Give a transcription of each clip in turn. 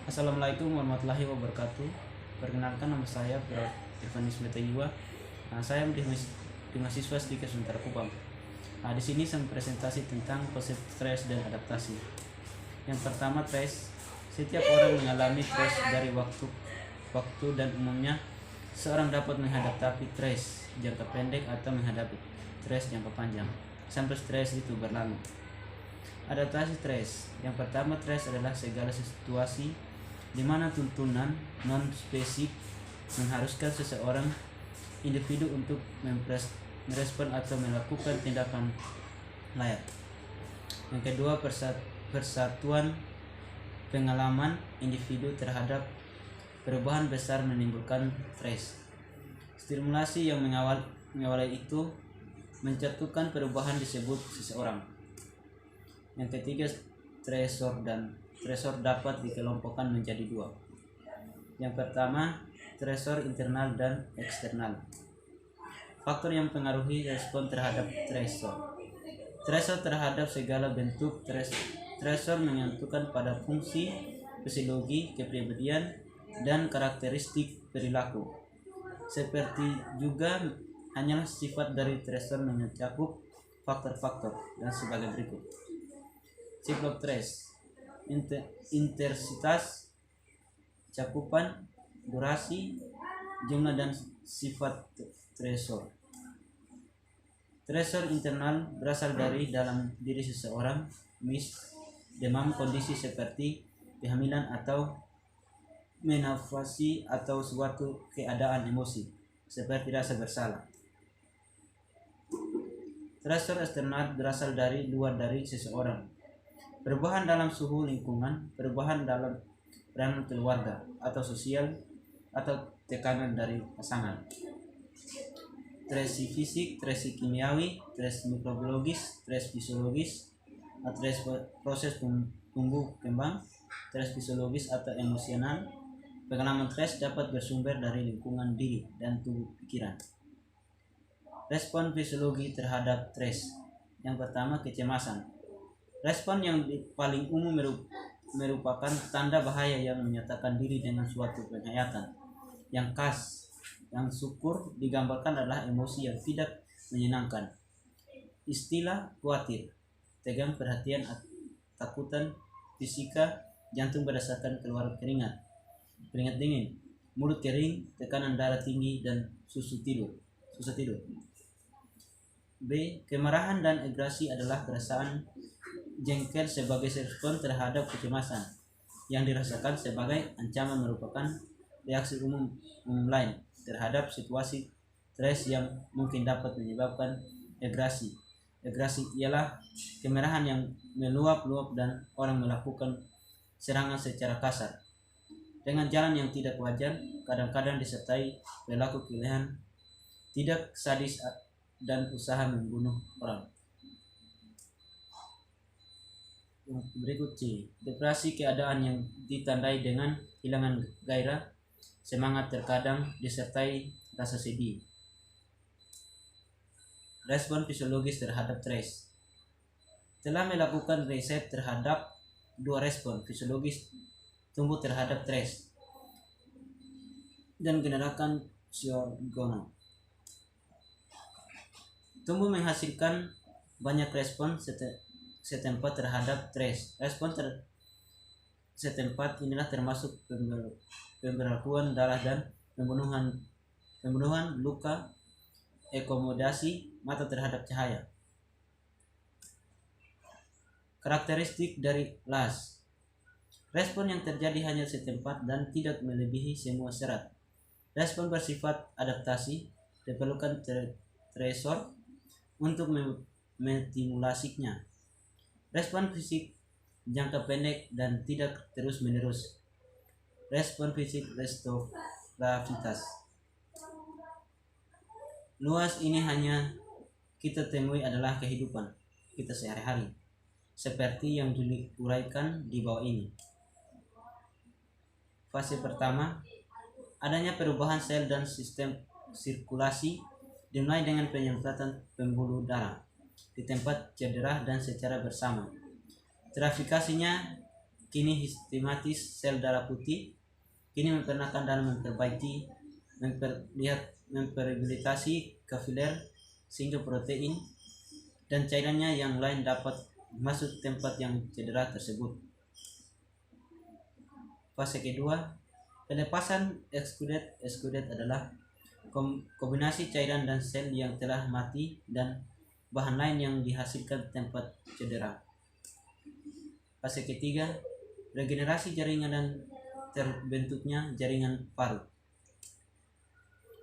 Assalamualaikum warahmatullahi wabarakatuh. Perkenalkan, nama saya Irfanis Metajiwa. Saya di mahasiswa Stika Sementara Kupang. Di sini saya presentasi tentang konsep stres dan adaptasi. Yang pertama, stres. Setiap orang mengalami stres dari waktu dan umumnya seorang dapat menghadapi stres jangka pendek atau menghadapi stres jangka panjang sampai stres itu berlalu. Adaptasi stres. Yang pertama, stres adalah segala situasi di mana tuntunan non spesifik mengharuskan seseorang individu untuk merespon atau melakukan tindakan layak. Yang kedua, persatuan pengalaman individu terhadap perubahan besar menimbulkan stres. Stimulasi yang mengawali itu menjatuhkan perubahan disebut seseorang. Yang ketiga, stresor dapat dikelompokkan menjadi dua. Yang pertama, stresor internal dan eksternal. Faktor yang mempengaruhi respon terhadap stresor. Stresor terhadap segala bentuk stresor menentukan pada fungsi fisiologi, kepribadian, dan karakteristik perilaku. Seperti juga hanyalah sifat dari stresor mencakup faktor-faktor dan sebagai berikut. Siklop stres: intensitas, cakupan, durasi, jumlah dan sifat stresor. Stresor internal berasal dari dalam diri seseorang, demam, kondisi seperti kehamilan atau menafasi atau suatu keadaan emosi seperti rasa bersalah. Stresor eksternal berasal dari luar dari seseorang. Perubahan dalam suhu lingkungan, perubahan dalam peranan keluarga atau sosial, atau tekanan dari pasangan. Stres fisik, stres kimiawi, stres mikrobiologis, stres fisiologis, stres proses tumbuh kembang, stres fisiologis atau emosional. Pengalaman stres dapat bersumber dari lingkungan diri dan tubuh pikiran. Respon fisiologi terhadap stres. Yang pertama, kecemasan. Respon yang paling umum merupakan tanda bahaya yang menyatakan diri dengan suatu penghayatan yang khas. Yang syukur digambarkan adalah emosi yang tidak menyenangkan. Istilah khawatir, tegang, perhatian, takutan, fisika, jantung berdasarkan keluar keringat dingin, mulut kering, tekanan darah tinggi, dan susah tidur. B. Kemarahan dan agresi adalah perasaan jengkel sebagai respon terhadap kecemasan yang dirasakan sebagai ancaman, merupakan reaksi umum lain terhadap situasi stres yang mungkin dapat menyebabkan agresi. Agresi ialah kemarahan yang meluap-luap dan orang melakukan serangan secara kasar dengan jalan yang tidak wajar, kadang-kadang disertai perilaku pilihan tidak sadis dan usaha membunuh orang. Berikut C. Depresi, keadaan yang ditandai dengan hilangan gairah, semangat, terkadang disertai rasa sedih. Respon fisiologis terhadap stres. Telah melakukan riset terhadap dua respon fisiologis tumbuh terhadap stres dan gerakan psikologis. Tumbuh menghasilkan banyak respon setempat terhadap stres. Respon setempat inilah termasuk pembekuan darah dan pembunuhan luka, akomodasi mata terhadap cahaya. Karakteristik dari LAS. Respon yang terjadi hanya setempat dan tidak melebihi semua syarat. Respon bersifat adaptasi, diperlukan stresor untuk menstimulasinya. Respon fisik jangka pendek dan tidak terus-menerus. Respon fisik restoratif. Luas ini hanya kita temui adalah kehidupan kita sehari-hari, seperti yang diuraikan di bawah ini. Fase pertama, adanya perubahan sel dan sistem sirkulasi, dimulai dengan penyemprotan pembuluh darah di tempat cedera dan secara bersama. Trafikasinya kini sistematis sel darah putih, kini memperkenalkan dalam memperbaiki, memperabilitasi kapiler sehingga protein dan cairannya yang lain dapat masuk tempat yang cedera tersebut. Fase kedua, pelepasan exudate adalah kombinasi cairan dan sel yang telah mati dan bahan lain yang dihasilkan tempat cedera. Fase ketiga, regenerasi jaringan dan terbentuknya jaringan paru.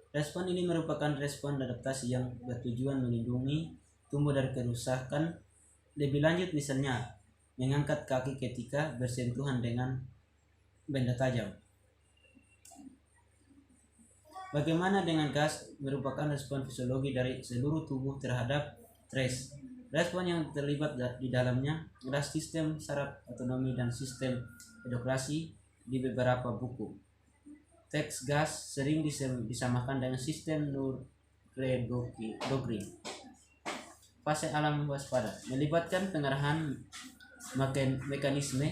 Respon ini merupakan respon adaptasi yang bertujuan melindungi tumbuh dari kerusakan lebih lanjut, misalnya mengangkat kaki ketika bersentuhan dengan benda tajam. Bagaimana dengan gas? Merupakan respon fisiologi dari seluruh tubuh terhadap stres. Respon yang terlibat di dalamnya adalah sistem saraf otonomi dan sistem edukasi di beberapa buku. Teks gas sering disamakan dengan sistem neuroendokrine. Fase alam waspada melibatkan pengarahan mekanisme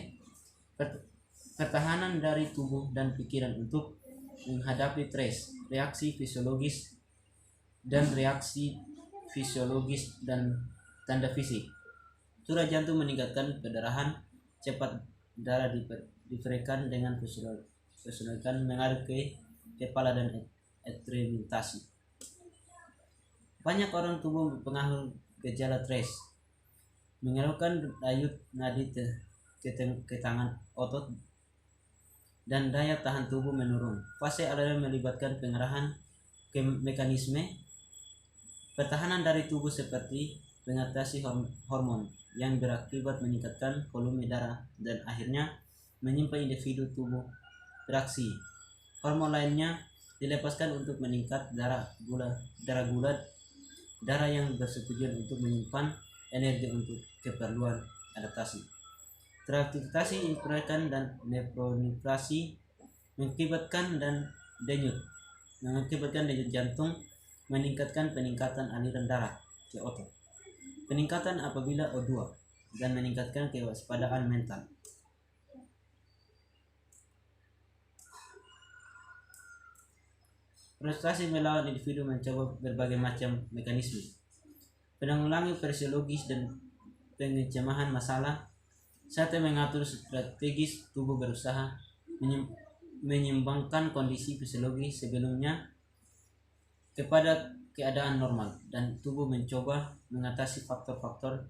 pertahanan dari tubuh dan pikiran untuk menghadapi stres, reaksi fisiologis dan tanda fisik. Surah jantung meningkatkan perdarahan cepat, darah diberikan dengan kesulitan mengalir ke kepala dan ekstremitasi. Banyak orang tubuh berpengaruh gejala stres, mengeluarkan denyut nadi ke tangan otot dan daya tahan tubuh menurun. Fase adalah melibatkan pengarahan ke mekanisme pertahanan dari tubuh seperti pengatasi hormon yang berakibat meningkatkan volume darah dan akhirnya menyimpan individu tubuh beraksi. Hormon lainnya dilepaskan untuk meningkat darah yang bertujuan untuk menyimpan energi untuk keperluan adaptasi. Teraktivasi intrakranial dan nefronefrasi mengakibatkan denyut jantung, meningkatkan peningkatan aliran darah ke otot, peningkatan apabila O2, dan meningkatkan kewaspadaan mental. Frustrasi melawan individu mencoba berbagai macam mekanisme penanggulangan fisiologis dan pencemahan masalah, serta mengatur strategis tubuh berusaha menyeimbangkan kondisi fisiologi sebelumnya kepada keadaan normal, dan tubuh mencoba mengatasi faktor-faktor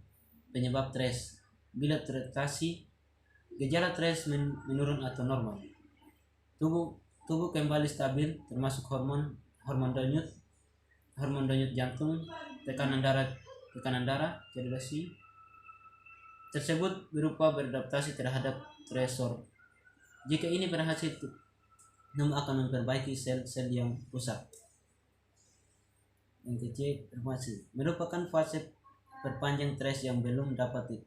penyebab stres. Bila teratasi, gejala stres menurun atau normal, tubuh kembali stabil, termasuk hormon denyut jantung, tekanan darah, sirkulasi tersebut berupa beradaptasi terhadap stresor. Jika ini berhasil, tubuh akan memperbaiki sel-sel yang rusak. Yang ketiga, merupakan fase perpanjang stres yang belum dapat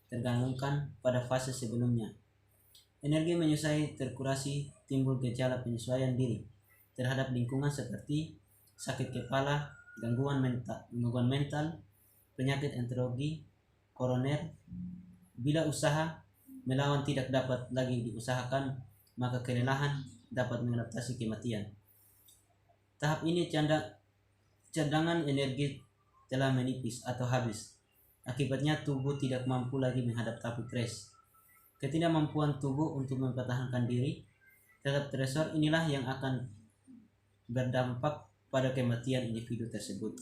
tergabungkan pada fase sebelumnya. Energi menyusahkan terkurasi, timbul gejala penyesuaian diri terhadap lingkungan seperti sakit kepala, gangguan mental, penyakit enterologi, koroner. Bila usaha melawan tidak dapat lagi diusahakan, maka kelelahan dapat mengadaptasi kematian. Tahap ini cadangan energi telah menipis atau habis. Akibatnya tubuh tidak mampu lagi menghadapi stres. Ketidakmampuan tubuh untuk mempertahankan diri terhadap stresor inilah yang akan berdampak pada kematian individu tersebut.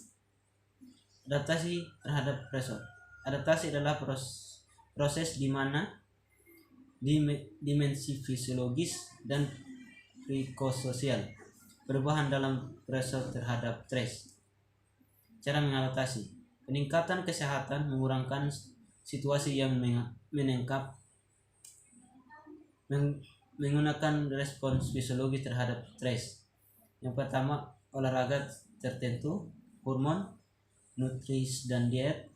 Adaptasi terhadap stresor. Adaptasi adalah proses di mana dimensi fisiologis dan psikososial perubahan dalam stresor terhadap stres. Cara mengatasi: peningkatan kesehatan, mengurangkan situasi yang menengkap, menggunakan respons fisiologis terhadap stres. Yang pertama, olahraga tertentu, hormon, nutrisi dan diet,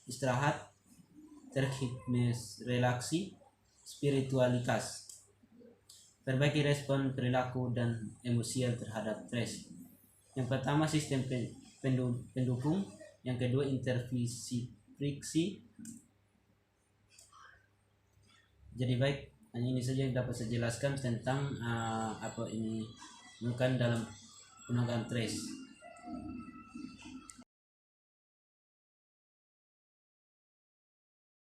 istirahat, terhipnosis, relaksi, spiritualitas. Perbaiki respon perilaku dan emosial terhadap stres. Yang pertama, sistem pendukung. Yang kedua, intervensi friksi. Jadi baik, Hanya ini saja yang dapat saya jelaskan tentang apa ini bukan dalam undang-undang trace.